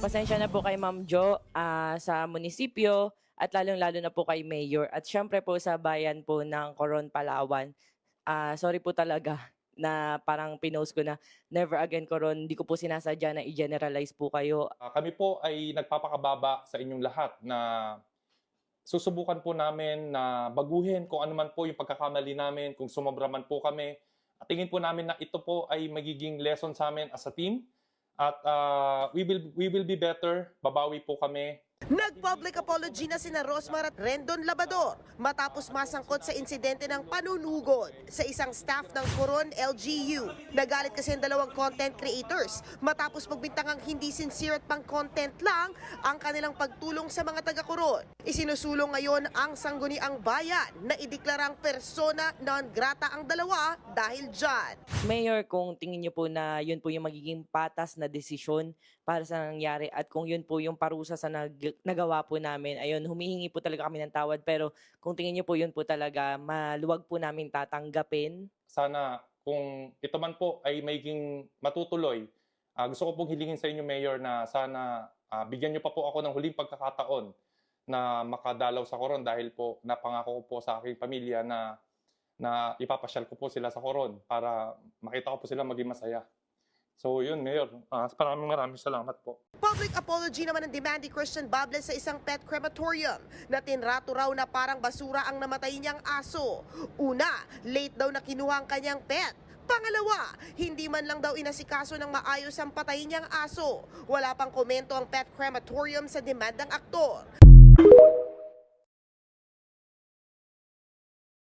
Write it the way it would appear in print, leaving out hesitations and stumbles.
Pasensya na po kay Ma'am Jo, sa munisipyo at lalong-lalo na po kay Mayor at siyempre po sa bayan po ng Coron, Palawan. Sorry po talaga na parang pinost ko na never again Coron, hindi ko po sinasadya na i-generalize po kayo. Kami po ay nagpapakababa sa inyong lahat na susubukan po namin na baguhin kung ano man po yung pagkakamali namin, kung sumobra man po kami. At tingin po namin na ito po ay magiging lesson sa amin as a team. At we will be better. Babawi po kami. Nag-public apology na sina Rosmar at Rendon Labador matapos masangkot sa insidente ng panunugod sa isang staff ng Coron LGU. Nagalit kasi ang dalawang content creators matapos magbintangang hindi sincere at pang-content lang ang kanilang pagtulong sa mga taga-Coron. Isinusulong ngayon ang sangguniang bayan na ideklarang persona non grata ang dalawa dahil dyan. Mayor, kung tingin niyo po na yun po yung magiging patas na desisyon para sa nangyari at kung yun po yung parusa sa nagawa po namin, ayun, humihingi po talaga kami ng tawad. Pero kung tingin niyo po yun po talaga, maluwag po namin tatanggapin. Sana kung ito man po ay magiging matutuloy, gusto ko pong hilingin sa inyo, Mayor, na sana bigyan niyo pa po ako ng huling pagkakataon na makadalaw sa Coron dahil po napangako ko po sa aking pamilya na ipapasyal ko po sila sa Coron para makita ko po sila maging masaya. So yun, Mayor. Maraming salamat po. Public apology naman ng demand ni Christian Bables sa isang pet crematorium na tinrato raw na parang basura ang namatay niyang aso. Una, late daw na kinuha ang kanyang pet. Pangalawa, hindi man lang daw inasikaso ng maayos ang patay niyang aso. Wala pang komento ang pet crematorium sa demand ng aktor.